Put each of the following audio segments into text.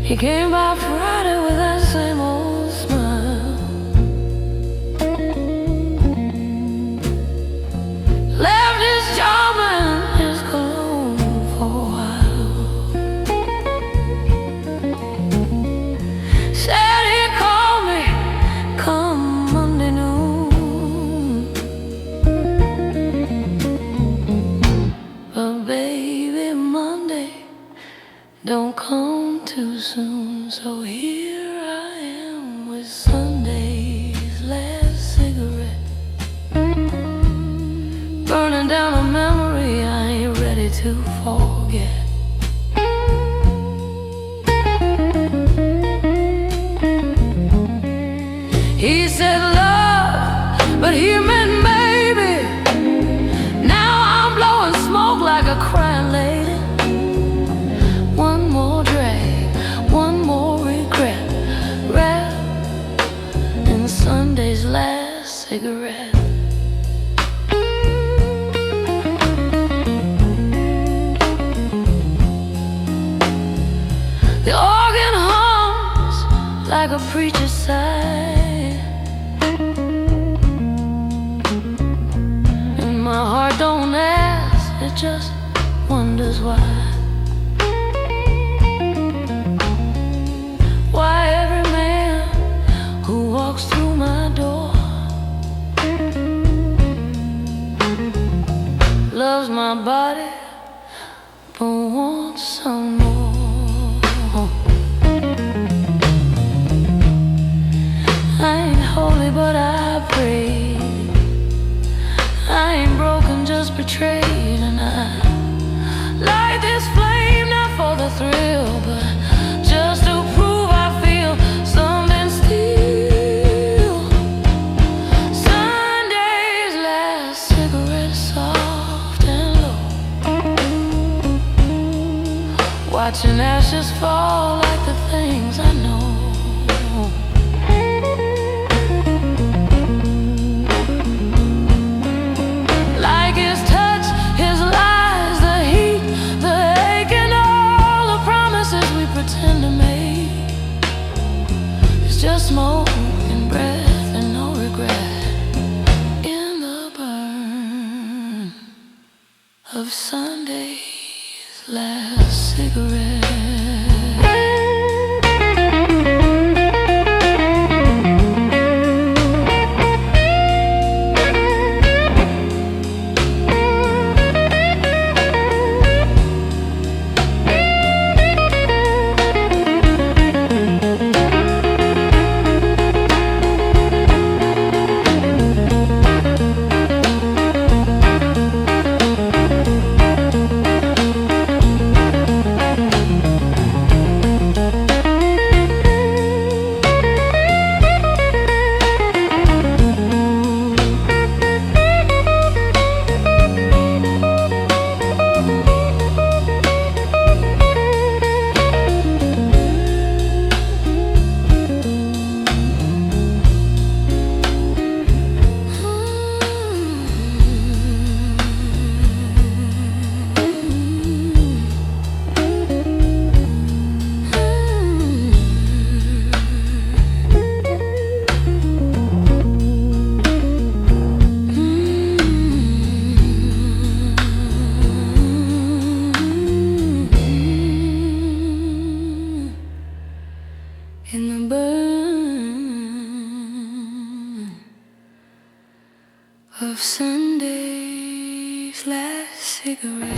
He came by Friday with that same old smile. Left his job and his cologne for a while. Said he'd call me come Monday noon. But baby, Monday don't come too soon. So here I am with Sunday's last cigarette, burning down a memory I ain't ready to forget. He said love, but he meant baby. Now I'm blowing smoke like a crying lady. One more drag, one more regret, wrapped in Sunday's last cigarette. The organ hums like a preacher's sigh, and my heart don't ask, it just wonders why. Why every man who walks through my door loves my body but wants some more. I ain't holy but I pray. I ain't broken, just betrayed. And I light this flame not for the thrill, but just to prove I feel something still. Sunday's last cigarette, soft and low, watching ashes fall like the things I know. Like his touch, his lies, the heat, the ache, and all the promises we pretend to make. It's just smoke and breath and no regret in the burn of Sunday's last cigarette. Of Sunday's last cigarette.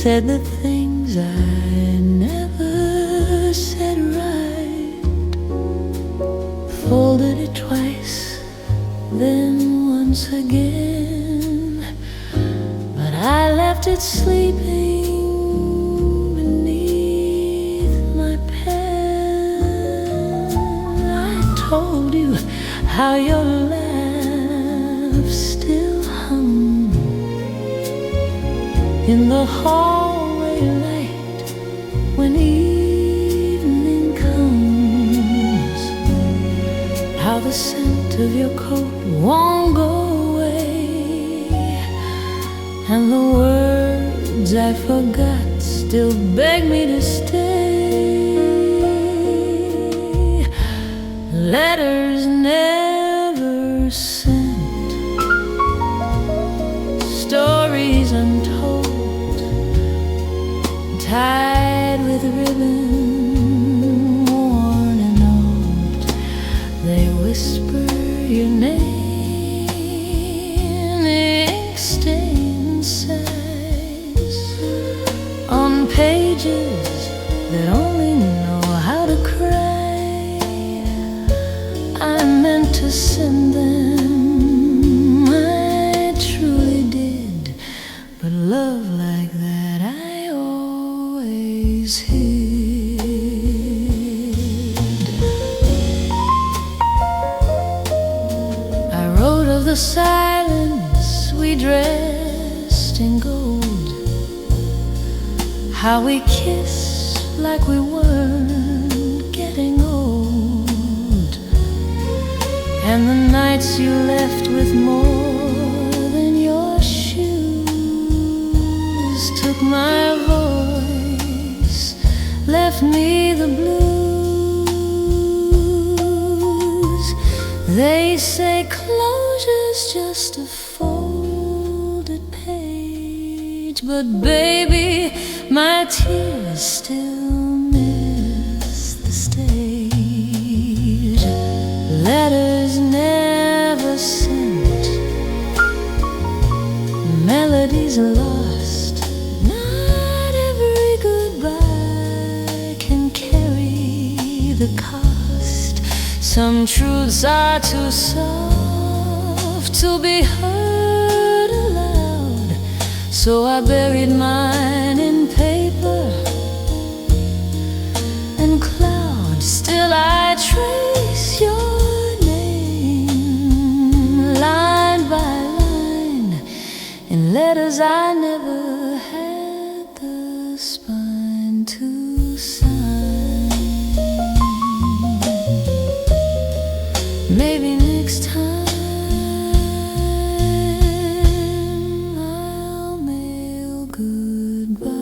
said the things I never said right, folded it twice, then once again, but I left it sleeping beneath my pen. I told you how your laugh still hung in the hallway light when evening comes, how the scent of your coat won't go away, and the words I forgot still beg me to stay. Letters never sent, stories untold, tied with ribbon, worn and old. They whisper your name, ink stained sighs on pages that only know how to cry. I meant to send them, I truly did, but love like that I always hid. I wrote of the silence we dressed in gold, how we kissed like we weren't getting old, and the nights you left with more than your shoes took my voice, left me the blues. They say closure's just a folded page, but baby, my tears still miss the stage. Letters never sent, melodies lost. Not every goodbye can carry the cost. Some truths are too soft to be heard aloud, so I buried mine in paper and cloud. Still I trace your line by line in letters I never had the spine to sign. Maybe next time I'll mail goodbye.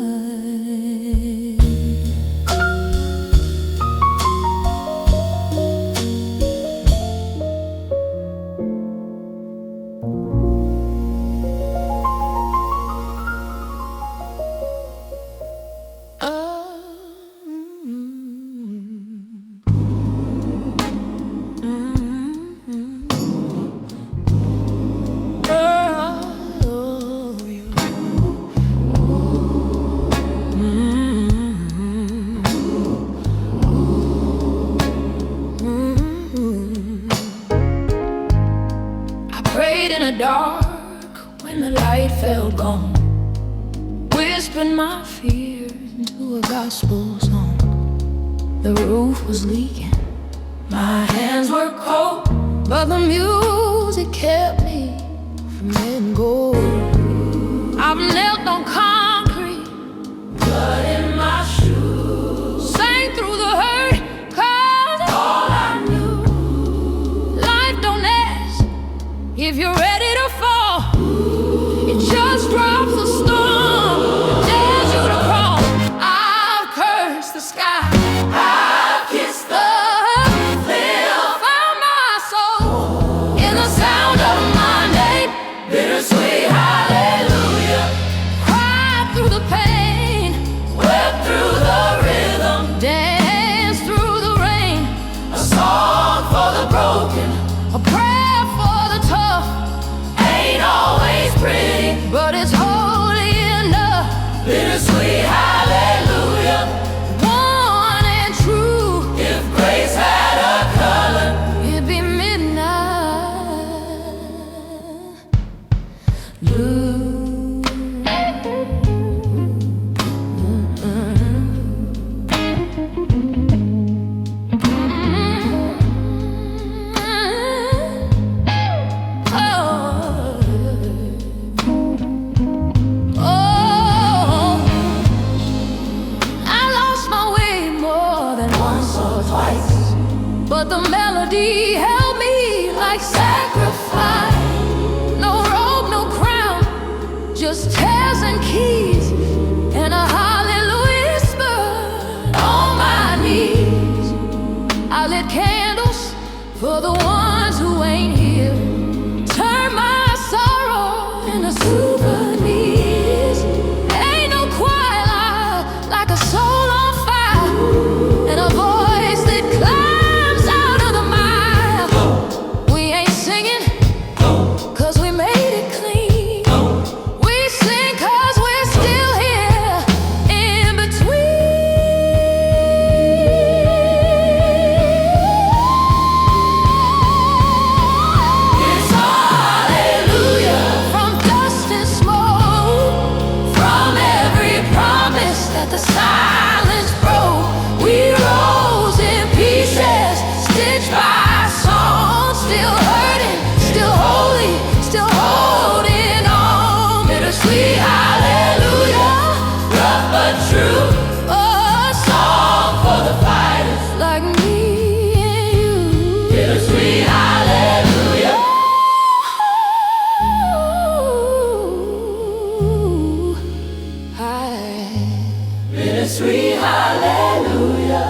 Dark when the light fell gone, whispered my fear into a gospel song. The roof was leaking, my hands were cold, but the music kept me from letting go. I've knelt on concrete, blood in my shoes, sang through the hurt, 'cause all I knew, life don't ask if you're ready to fall. It just drops a storm, dares you to crawl. I've cursed the sky, I've kissed the hill, found my soul in the sound of my name. Bittersweet hallelujah, cry bells and keys and a hallelujah whisper on my knees. I lit candles for the ones who ain't here. Turn my sorrow into souvenirs. Ain't no quiet like a soul on fire and a voice that climbs out of the mire. We ain't singing 'cause we made it clean. We sing 'cause we're still here in between. It's hallelujah from dust and smoke, from every promise that the silence broke. We rose in pieces, stitched by song, still hurting, still holy, still holding on. Bittersweet hallelujah, rough but true. A song for the fighters like me and you. Bittersweet hallelujah. Ooh, bittersweet hallelujah.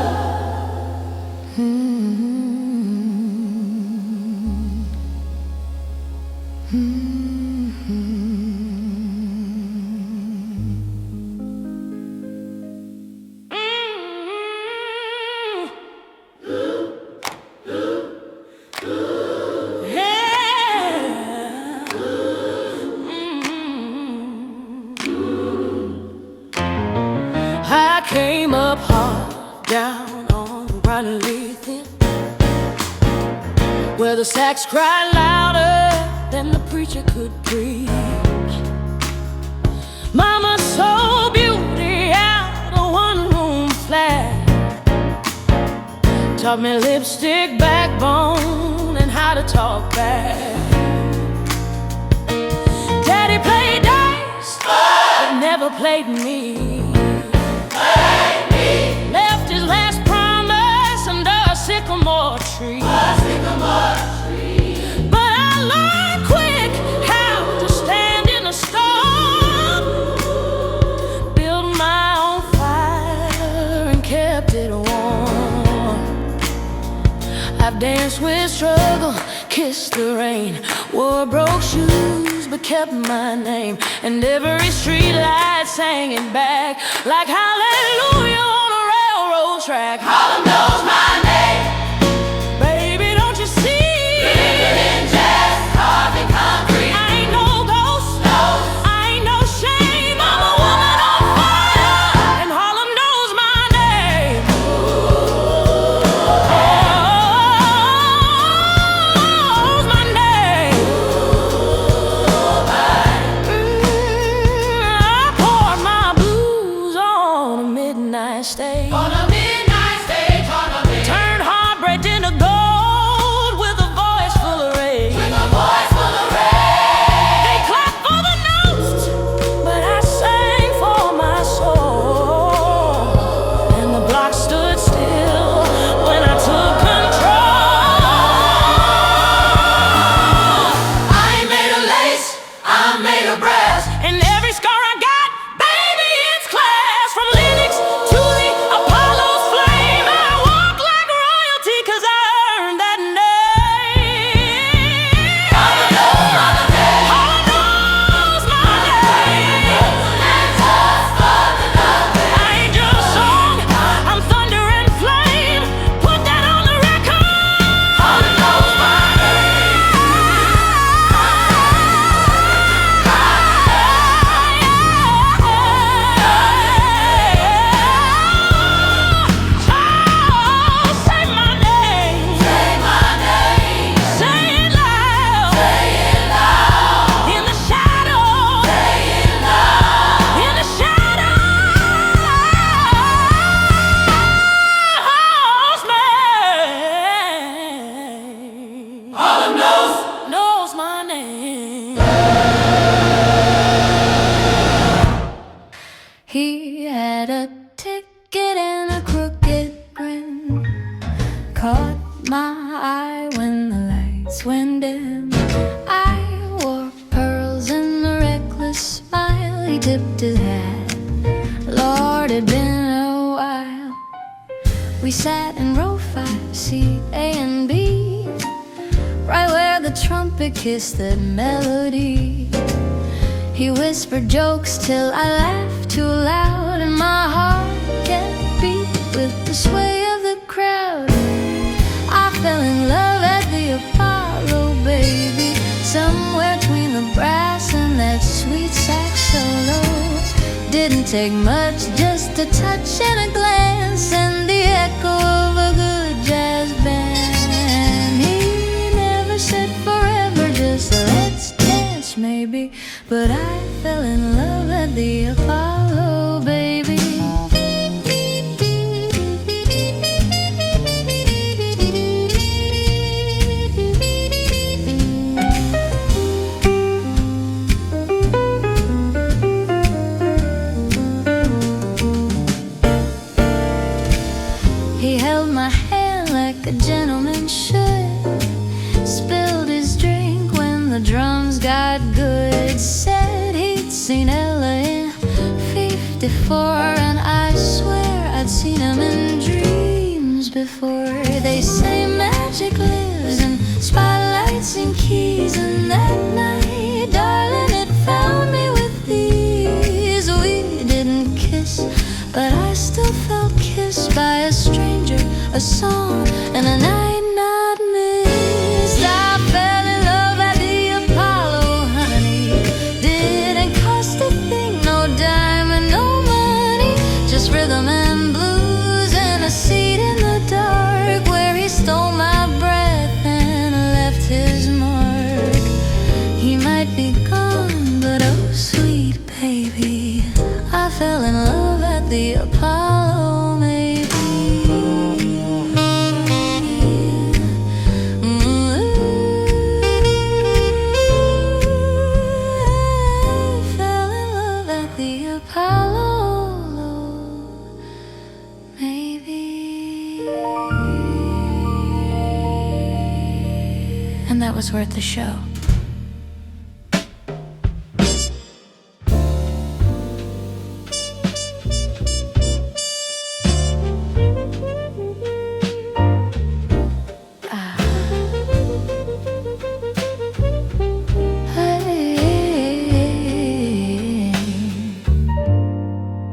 I came up hard down on Unreleased, where the sax cried louder than the preacher could preach. Mama sold beauty out of one-room flat, taught me lipstick, backbone, and how to talk back. Daddy played dice, but never played me. Left his last promise under a sycamore tree. But I learned quick how to stand in a storm, build my own fire and kept it warm. I've danced with struggle, kissed the rain, wore broke shoes but kept my name, and every street light sang it back like hallelujah on a railroad track. Harlem knows my name. Baby, don't you see? Living in jazz, carving concrete. I ain't no ghost, no. I ain't no shame. I'm a woman on fire, and Harlem knows my name. Knows my name. I poured my blues on a midnight stage. On a midnight stage. he tipped his hat. Lord, it'd been a while. We sat in row 5, seat A and B, right where the trumpet kissed that melody. He whispered jokes till I laughed too loud, and my heart kept beat with the sway of the crowd. I fell in love at the Apollo, baby, somewhere between the brass and that sweet sax solo. Didn't take much, just a touch and a glance, and the echo of a good jazz band. He never said forever, just let's dance maybe, but I fell in love at the Apollo, baby. He held my hand like a gentleman should, spilled his drink when the drums got good. Said he'd seen Ella in 54, and I swear I'd seen him in dreams before. They say magic lives in spotlights and keys, and that night, darling, it found me with these. We didn't kiss, but I still felt kissed by a stranger, a song, and a night not missed. I fell in love at the Apollo, honey. Didn't cost a thing, no dime and no money, just rhythm and blues and a seat in the dark where he stole my breath and left his mark. He might be gone, but oh sweet baby, I fell in love at the Apollo, maybe. I fell in love at the Apollo, maybe. And that was worth the show.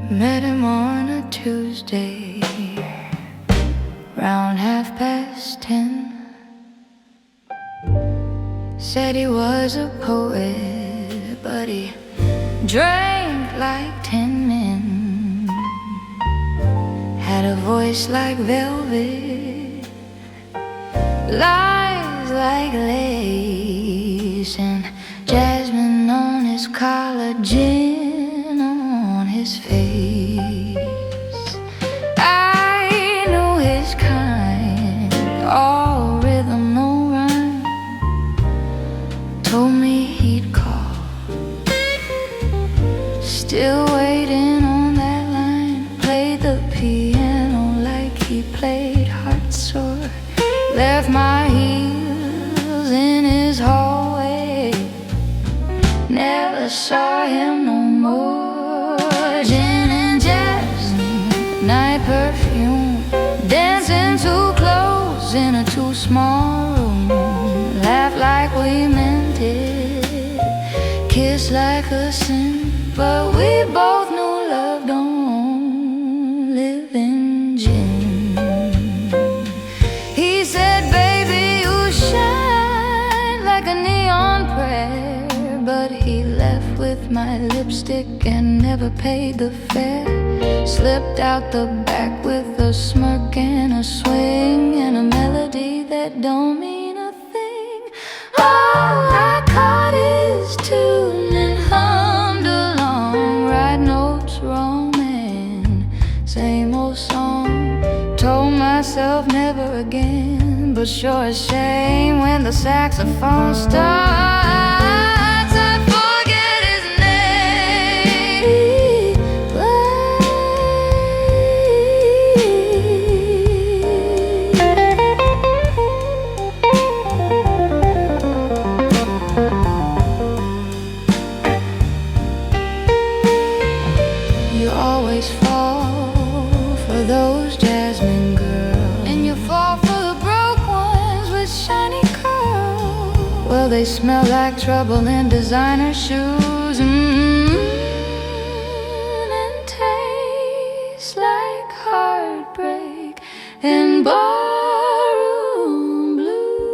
Met him on a Tuesday, round 10:30. Said he was a poet, but he drank like 10 men. Had a voice like velvet, lies like lace, and Jasmine on his collar, gin on his face. I knew his kind, all rhythm, no rhyme. Told me he'd call, still waiting on that line. Played the piano like he played heartsore. Left my heels in his hallway, never saw him no more. Gin and jasmine, night perfume, dancing too close in a too small room. Laugh like we meant it, kiss like a sin, but we both knew love don't live in gin. He said, baby, you shine like a neon prayer, but he left with my lipstick and never paid the fare. Slipped out the back with a smirk and a swing and a melody that don't mean a thing. Oh, I caught his tune and hummed along, right notes wrong, man, same old song. Told myself never again, but sure a shame when the saxophone starts. I forget his name. always fall for those Jasmine girls, and you fall for the broke ones with shiny curls. Well, they smell like trouble in designer shoes, and taste like heartbreak and barroom blues.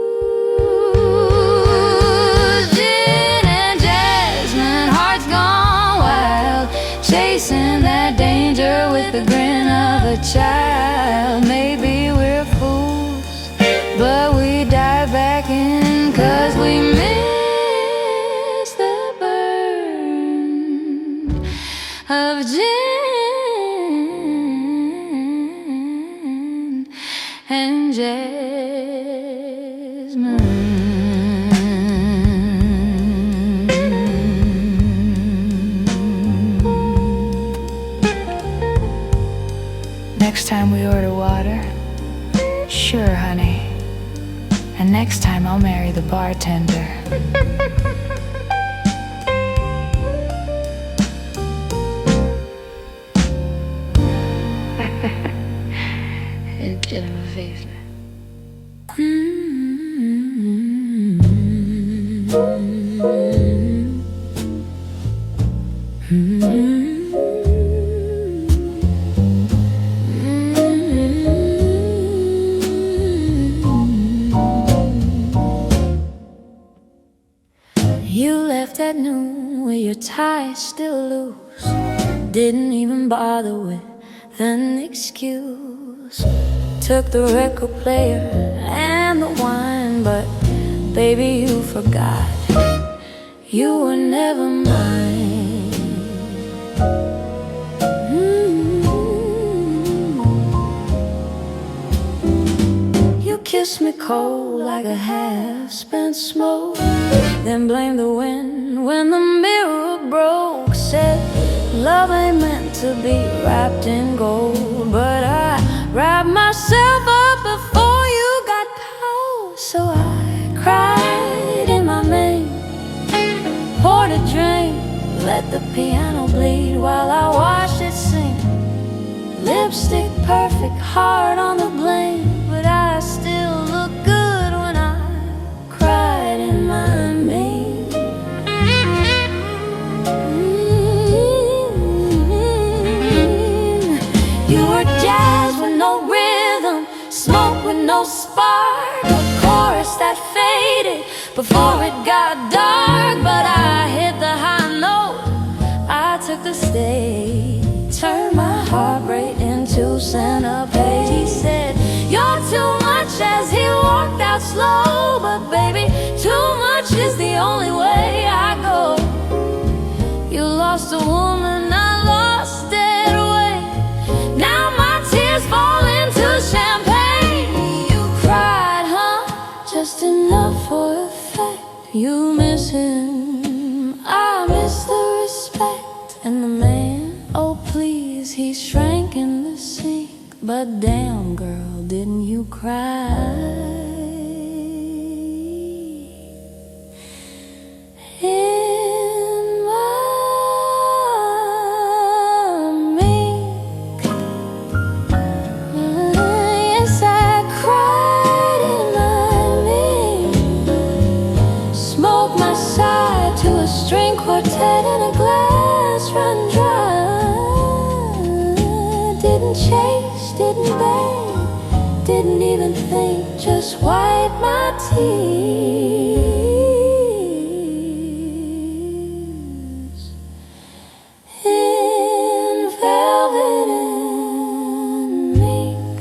Gin and Jasmine, hearts gone wild, chasing that danger with the grin of a child. Maybe we're fools, but we dive back in 'cause we miss the burn of gin and Jasmine. Next time we order water, sure, honey. And next time I'll marry the bartender. Get him a favor. You left at noon with your tie still loose. Didn't even bother with an excuse. Took the record player and the wine, but baby, you forgot you were never mine. You kissed me cold like a half-spent smoke, then blamed the wind when the mirror broke. Said love ain't meant to be wrapped in gold, but I wrapped myself up before you got cold. So I cried in my mink, poured a drink, let the piano bleed while I watched it sing. Lipstick perfect, hard on the blame, but I still look good when I cried in my mink. You were jazz with no rhythm, smoke with no spark, a chorus that faded before it got dark. But I hit the high note, I took the stage, turned my heartbreak into centipede. He said, you're too much as he walked out slow, but baby, too much is the only way I go. You lost a woman, I lost dead weight. Now my tears fall into champagne. You cried, huh? Just enough for effect. You miss him, I miss the respect. And the man, oh please, he shrank in the sink. But damn girl, didn't you cry? In my mink. Yes, I cried in my mink. Smoked my side to a string quartet in a glass run dry. Didn't chase, didn't bang, didn't even think, just wipe my tears in velvet and mink.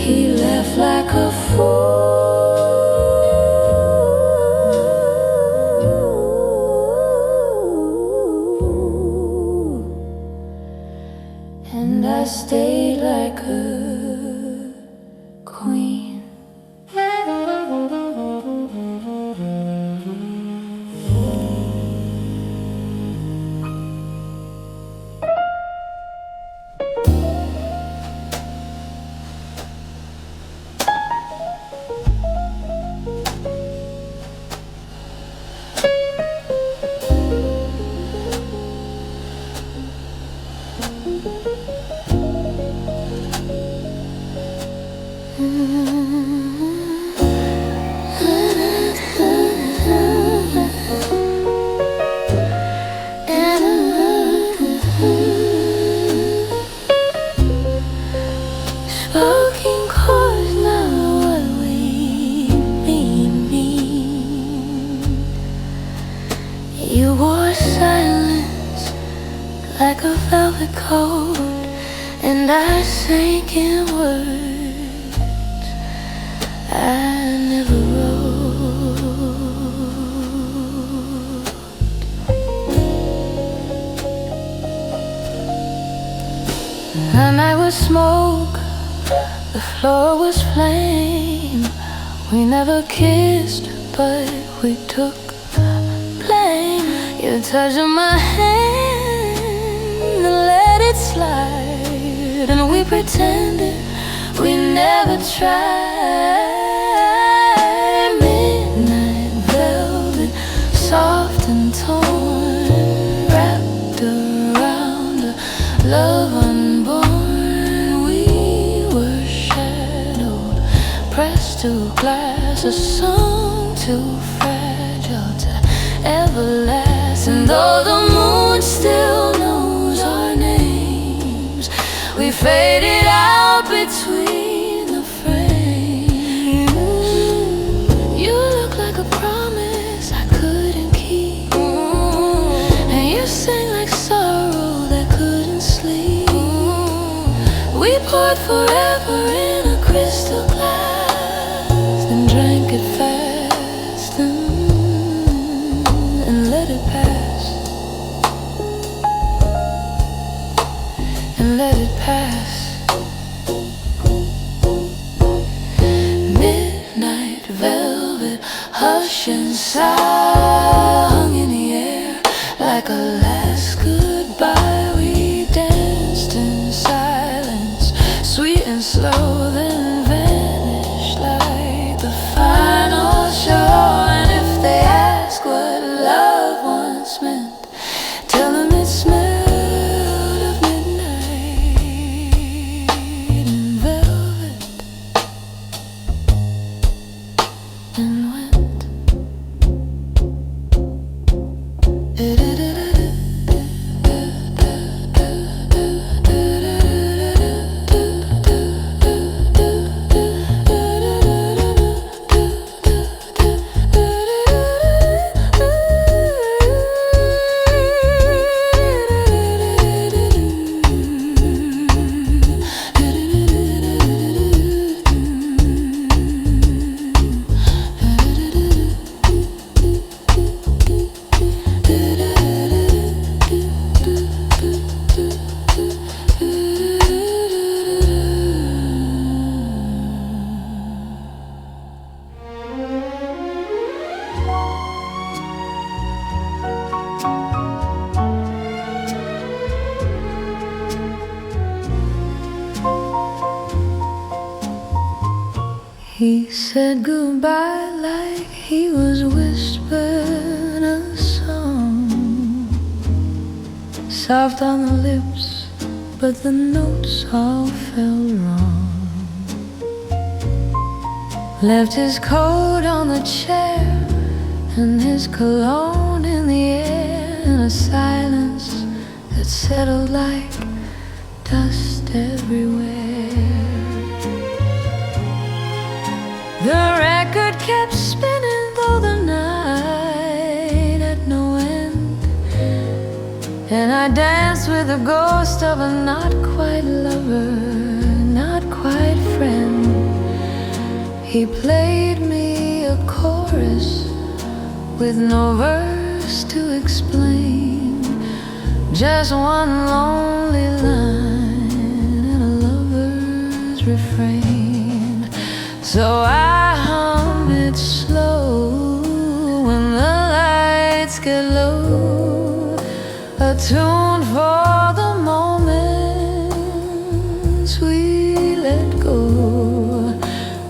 He left like a fool, and I stayed like a like a velvet coat, and I sank in words I never wrote. The night was smoke, the floor was flame. We never kissed, but we took blame. You touched my hand and let it slide, and we pretended we never tried. Midnight velvet, soft and torn, wrapped around a love unborn. We were shadowed, pressed to glass, a song too fragile to ever last. And though the moon still knows our names, we faded out between the frames. You look like a promise I couldn't keep, and you sang like sorrow that couldn't sleep. We poured forever in a crystal glass, then drank it fast and let it pass, and let it pass. Midnight velvet, hush and sigh hung in the air like a last goodbye. We danced in silence, sweet and slow, then vanished like the final show. And if they ask what love once meant, tell them it smelled of midnight and velvet and went. He said goodbye like he was whispering a song, soft on the lips, but the notes all felt wrong. Left his coat on the chair and his cologne in the air, in a silence that settled like dust everywhere. The record kept spinning though the night had no end, and I danced with the ghost of a not quite lover, not quite friend. He played me a chorus with no verse to explain, just one lonely line and a lover's refrain. So I hum it slow when the lights get low, a tune for the moments we let go.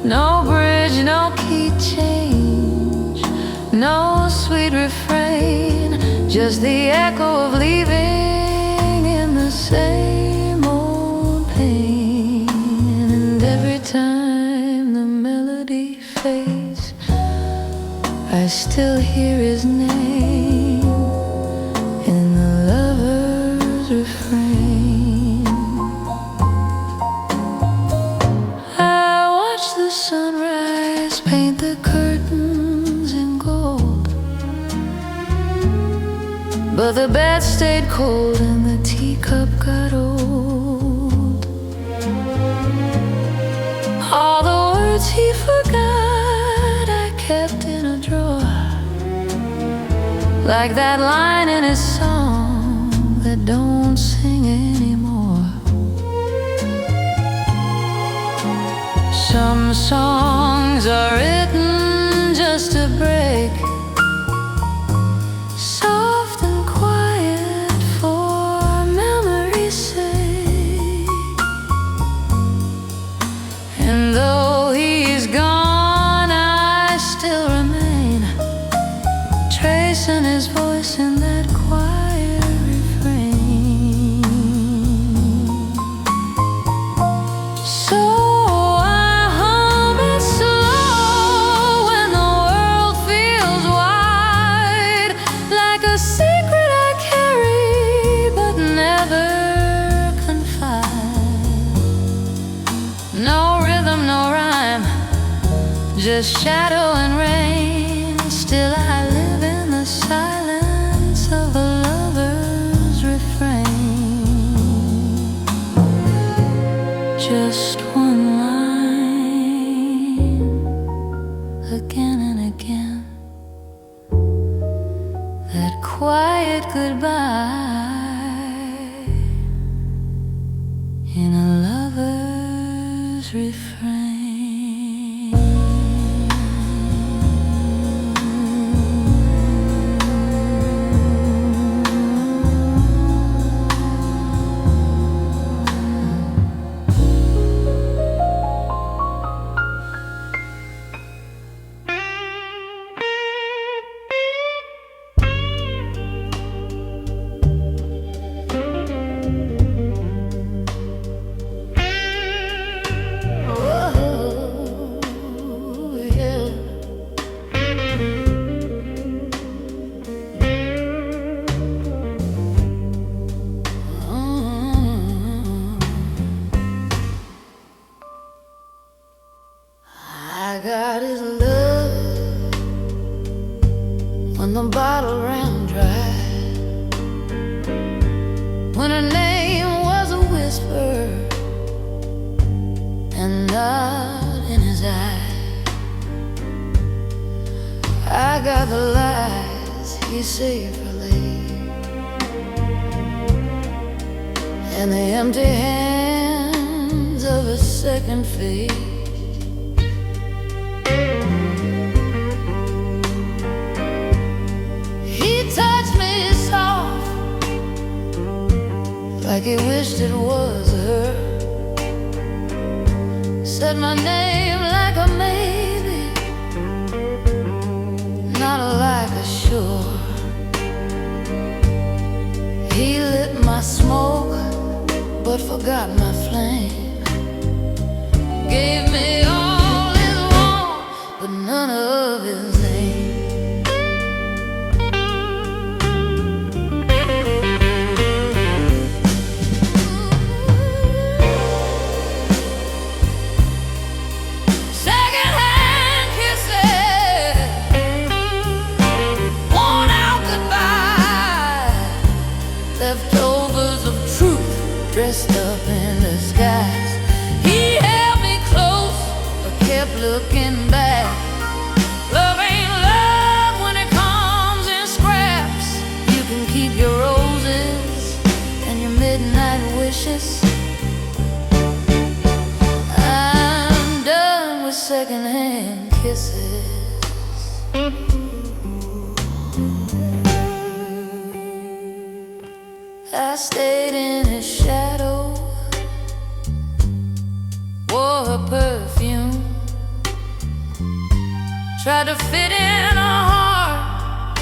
No bridge, no key change, no sweet refrain, just the echo of leaving in the same old pain. And every time the melody fades, I still hear his name in the lover's refrain. I watch the sunrise paint the curtains in gold, but the bed stayed cold and the tea teacup got old. All the words he forgot I kept in a drawer, like that line in his song that don't sing anymore. Some songs are written just to break, soft and quiet for memory's sake. And though he's gone, I still remain, tracing his voice in that quiet refrain. So I hum it slow when the world feels wide, like a secret I carry but never confide. No rhythm, no rhyme, just shadow and rain. Still I live in the silence of a lover's refrain. Just one line, again and again, that quiet goodbye in a lover's refrain. I got his love when the bottle ran dry, when her name was a whisper and not in his eye. I got the lies he saved for late, and the empty hands of a second fate. Like he wished it was her, said my name like a maybe, not like a sure. He lit my smoke but forgot my flame, gave me all his warmth but none of his name. Secondhand kisses, worn out goodbye, leftovers of truth dressed up in disguise. He held me close but kept looking back. Love ain't love when it comes in scraps. You can keep your roses and your midnight wishes. I'm done with secondhand kisses. I stayed in his shadow, wore her perfume, tried to fit in a heart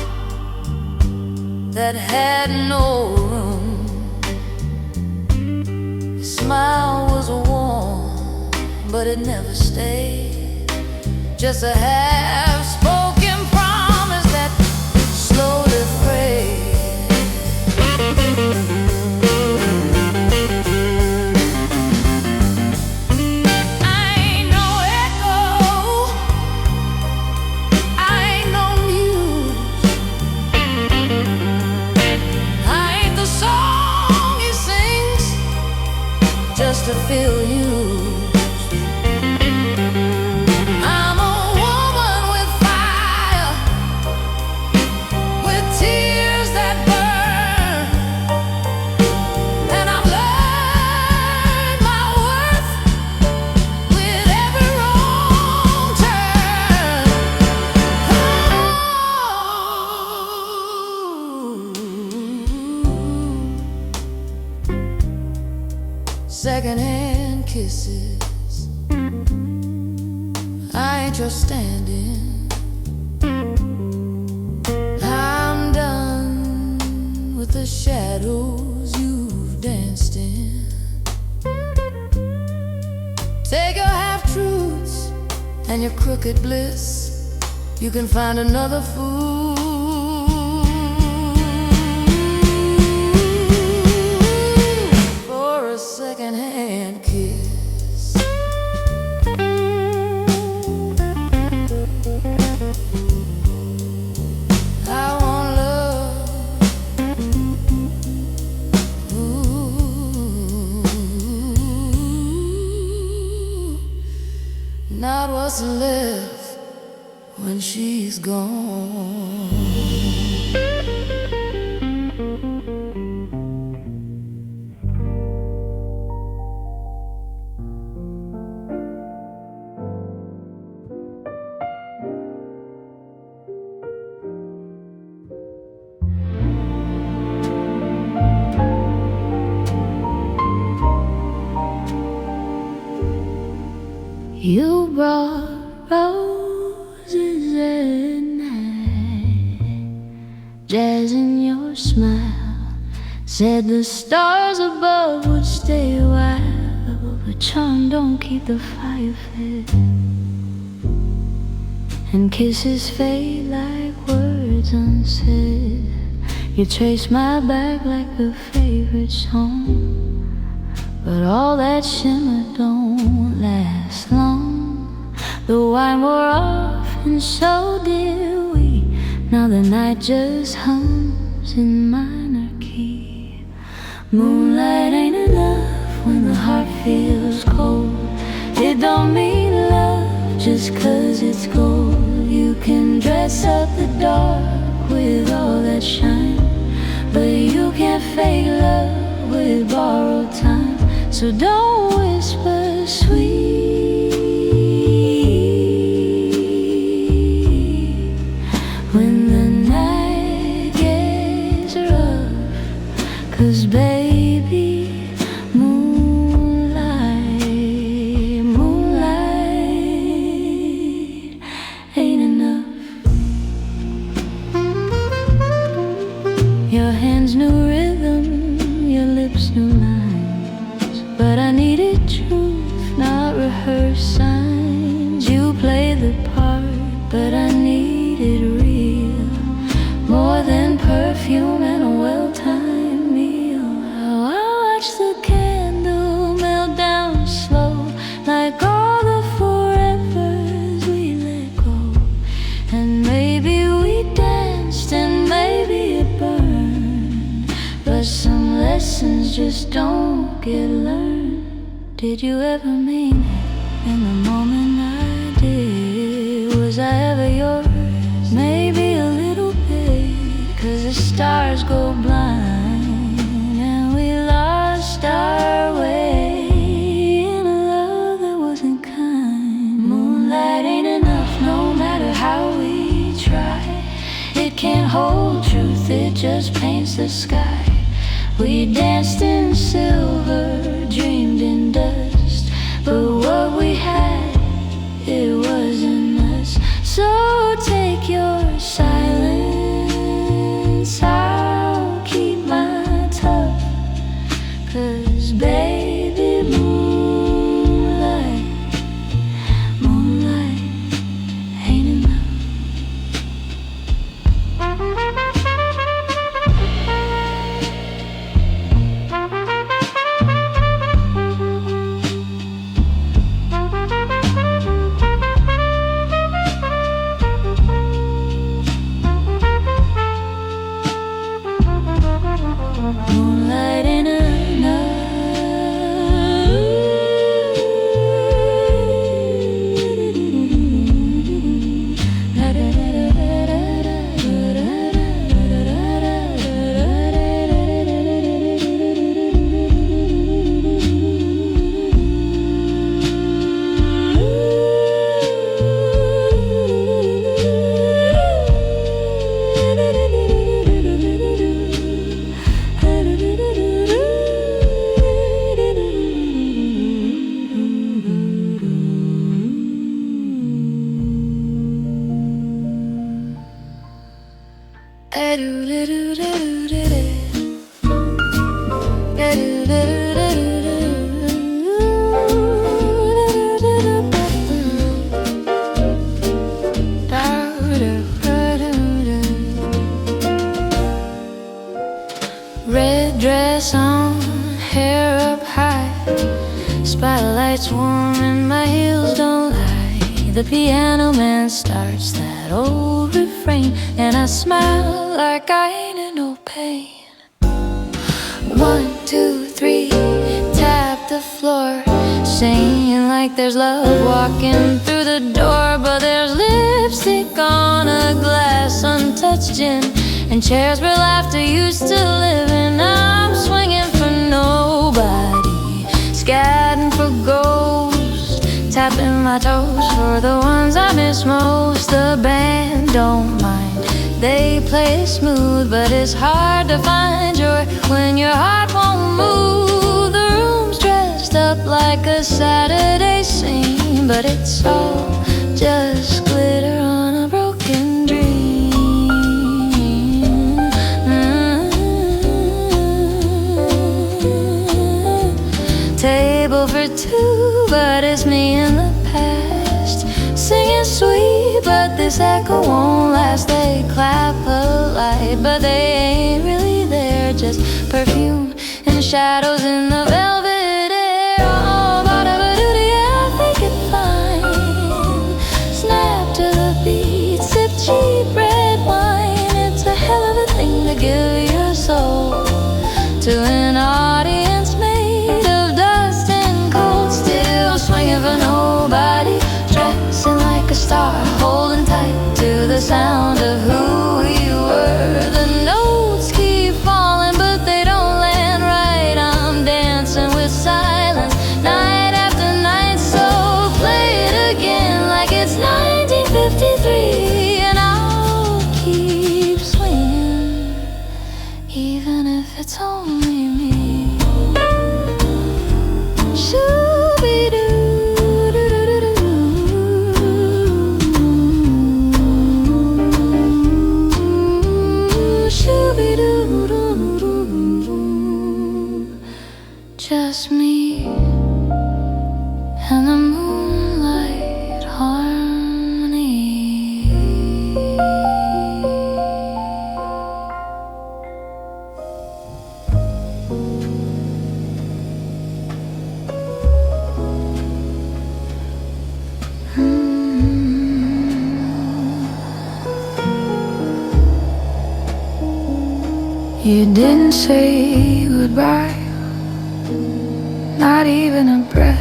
that had no room. His smile was warm, but it never stayed, just a half-spoken promise that slowly frayed. Song he to feel used. I'm a woman with fire, with tears that burn, and I've learned my worth with every wrong turn. Secondhand kisses, I ain't your stand-in. I'm done with the shadows you've danced in. Take your half-truths and your crooked bliss, you can find another fool for a second-hand kiss. I want love, ooh, not what's left when she's gone. You brought roses at night, jazz in your smile, said the stars above would stay a while, but charm don't keep the fire fed, and kisses fade like words unsaid. You trace my back like a favorite song, but all that shimmer don't last long. The wine wore off and so did we. Now the night just hums in minor key. Moonlight ain't enough when the heart feels cold. It don't mean love just 'cause it's gold. You can dress up the dark with all that shine, but you can't fake love with borrowed time. So don't whisper sweet when the night gets rough, 'cause baby, moonlight, moonlight ain't enough. Your hands new rhythm, your lips new lines, but I needed truth, not rehearsed signs. You played the part, but I needed real, more than perfume and a well-timed meal. How I watch the candle melt down slow, like all the forevers we let go. And maybe we danced and maybe it burned, but some lessons just don't get learned. Did you ever mean it in the moment I did? Was I ever yours? Maybe a little bit, 'cause the stars go blind and we lost our way in a love that wasn't kind. Moonlight ain't enough no matter how we try. It can't hold truth, it just paints the sky. We danced in silver, dreamed in dust, but what we had, it wasn't us. So take your silence, I'll keep my tough, 'cause baby, moonlight, moonlight ain't enough. Red dress on, hair up high, spotlight's warm and my heels don't lie. The piano man starts that old refrain, and I smile like I ain't in no pain. 1, 2, 3, tap the floor, singing like there's love walking through the door. But there's lipstick on a glass, untouched gin, and chairs where laughter used to live. And I'm swinging for nobody, scatting for ghosts, tapping my toes for the ones I miss most. The band don't mind, they play smooth, but it's hard to find joy when your heart won't move. The room's dressed up like a Saturday scene, but it's all just glitter on a broken dream. Table for two, but it's me in the past, singing sweet, but this echo won't last. They clap polite, but they ain't really there, just perfume and shadows in the velvet air. Oh, ba-da-ba-doo-dee, I think it's fine. Snap to the beat, sip cheap red wine. It's a hell of a thing to give your soul to an audience made of dust and cold. Still swinging for nobody, dressing like a star, holding tight to the sound of who we were. The notes keep falling, but they don't land right. I'm dancing with silence night after night, so play it again like it's 1953, and I'll keep swinging, even if it's only me. Just me and the moonlight harmony. You didn't say goodbye, not even a breath.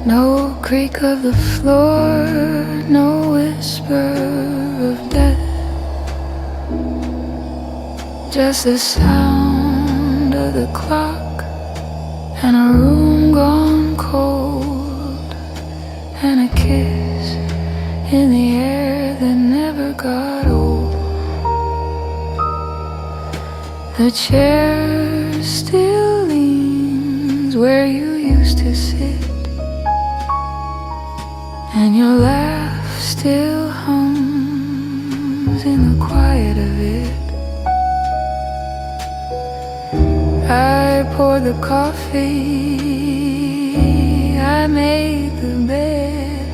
No creak of the floor, no whisper of death. Just the sound of the clock and a room gone cold, and a kiss in the air that never got old. The chair still leans where you used to sit, and your laugh still hums in the quiet of it. I poured the coffee, I made the bed,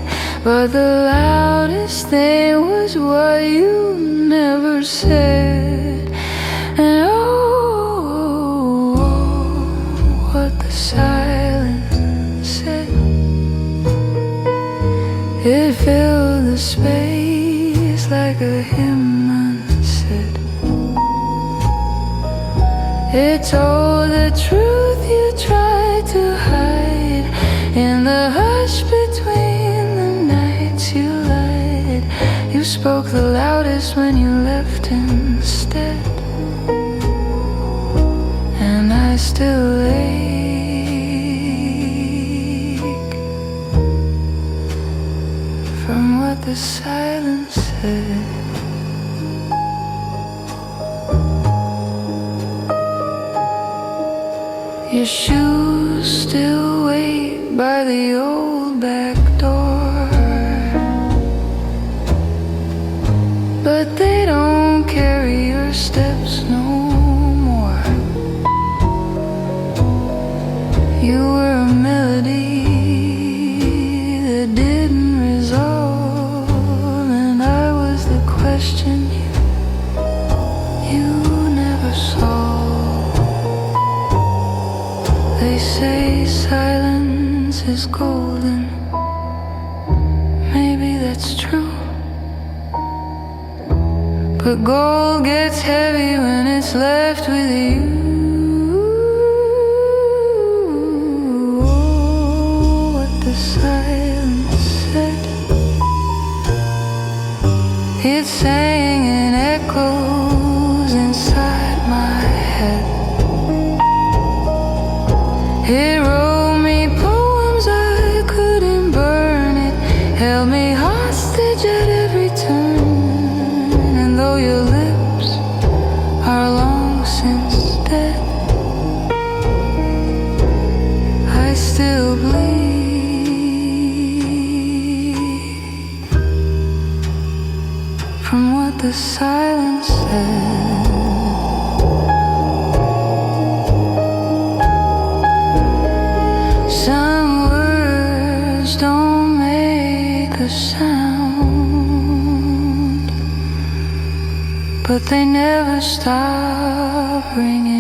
but the loudest thing was what you never said. And what the silence said, it filled the space like a hymn unsaid. It told the truth you tried to hide in the hush between the nights you lied. You spoke the loudest when you left instead, and I still ache from what the silence said. Your shoes still wait by the old back door, but but they don't carry your steps no more. You were a melody that didn't resolve, and I was the question you never solved. They say silence is golden. Maybe that's true, but gold gets heavy when it's left with you. Oh, what the silence said, it sang in echoes inside my head. It wrote me poems I couldn't burn. It held me hostage at every turn. And though your lips are long since dead, I still bleed from what the silence said. Some words don't make a sound, but they never stop ringing.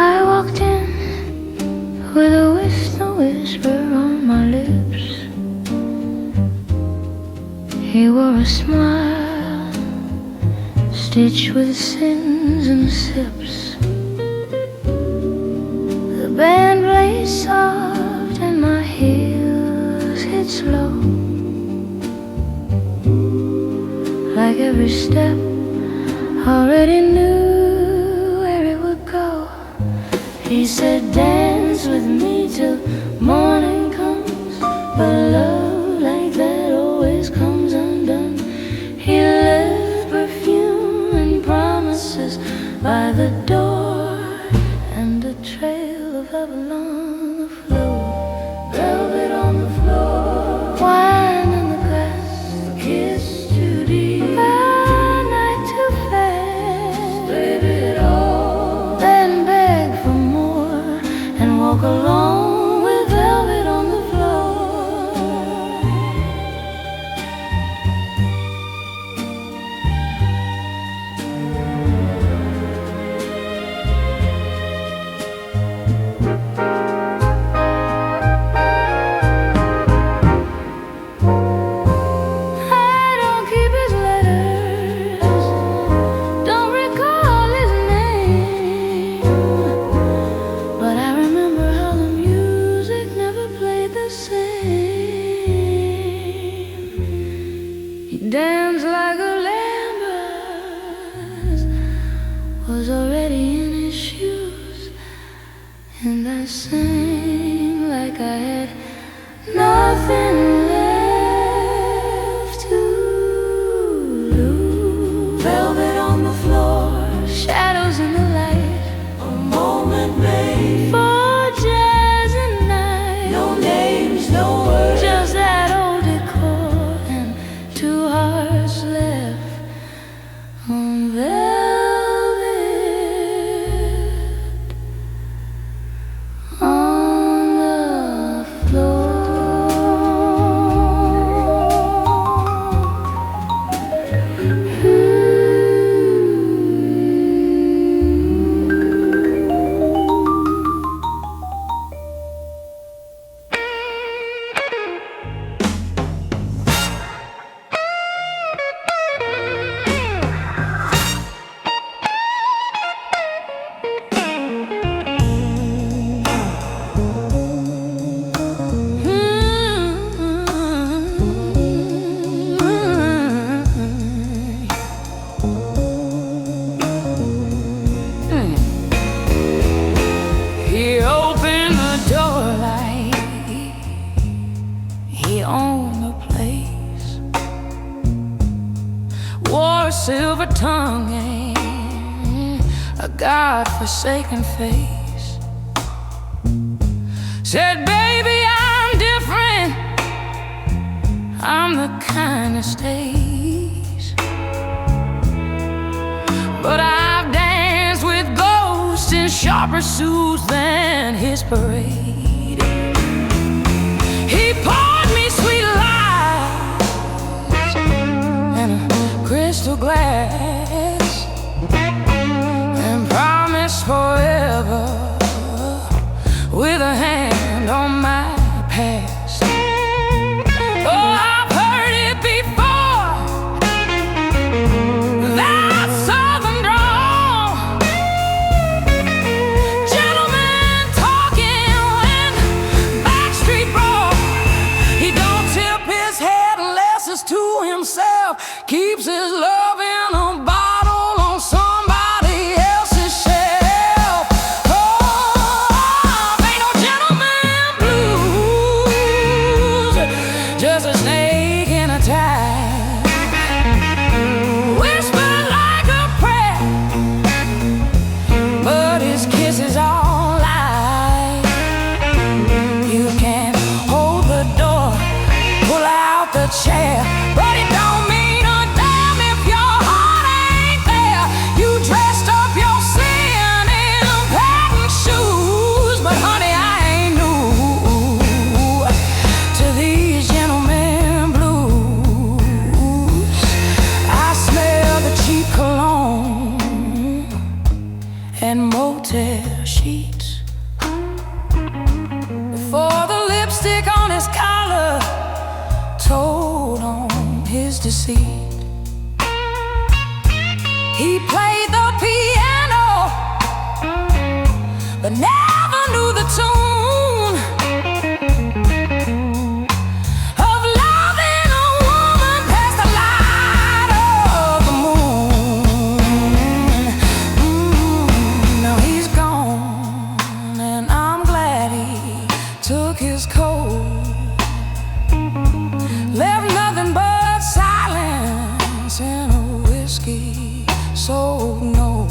I walked in with a whisper on my lips. He wore a smile stitched with sins and sips. The band played soft and my heels hit slow. Like every step already knew where it would go. He said, dance with me till morning comes, but love like that always comes undone. He left perfume and promises by the door, and a trail of love along the floor. Velvet on the floor, wine in the glass, a kiss too deep, a night too fast. Baby, it all, then beg for more and walk along with velvet on the floor. I don't keep his letters, don't recall his name, but I remember how the music never played the same. He danced like a lamb, was already in his shoes, and I sang like I had nothing left to lose. Velvet on the floor, shadows in the light, a moment made for jazz and night. No names, no words, just that old decor and two hearts left on velvet on the floor. tongue ain't a God-forsaken face. Said, baby, I'm different. I'm the kind that stays. But I've danced with ghosts in sharper suits than his parade. He poured me sweet lies in a crystal glass and promised forever with a hand on my past. Oh, I've heard it before, that southern drawl, gentleman talking and backstreet brawl. He don't tip his head unless it's to himself, keeps his love in a bottle on somebody else's shelf. Oh, ain't no gentleman blues, just a snake in a tie, whispered like a prayer, but his kisses all lie. You can hold the door, pull out the chair, but it don't mean a damn if your heart ain't there. You dressed up your sin in patent shoes, but honey, I ain't new to these gentlemen blues. I smell the cheap cologne and motel sheets before the lipstick on his collar told on his deceit. He played the piano, but never knew the tune of loving a woman past the light of the moon. Now he's gone, and I'm glad he took his coat. Left nothing but silence and a whiskey soaked note.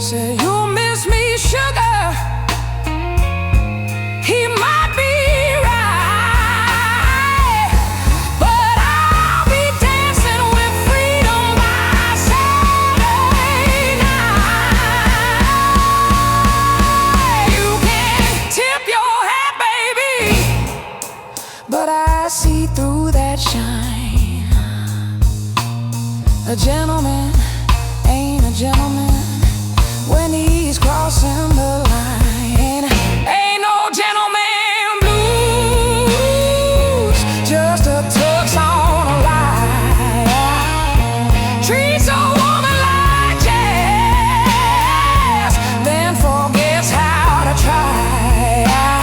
Said, you'll miss me, sugar. He might be right, but I'll be dancing with freedom by Saturday night. You can tip your hat, baby, but I see through that shine. A gentleman ain't a gentleman when he's crossing the line. Ain't no gentleman blues, just a tux on a line. Treats a woman like jazz, then forgets how to try.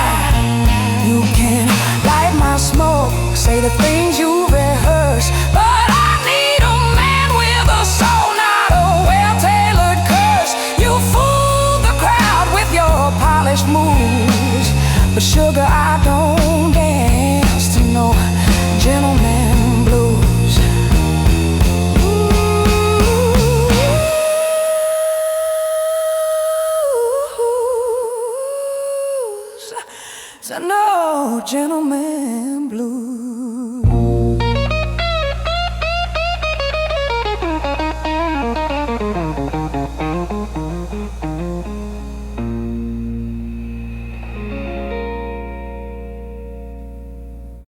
You can light my smoke, say the things you rehearse, but I need a man with a soul, not a well-tailored curse. You fool the crowd with your polished moves, but sugar, I don't dance to no gentleman blues. So no gentleman blues.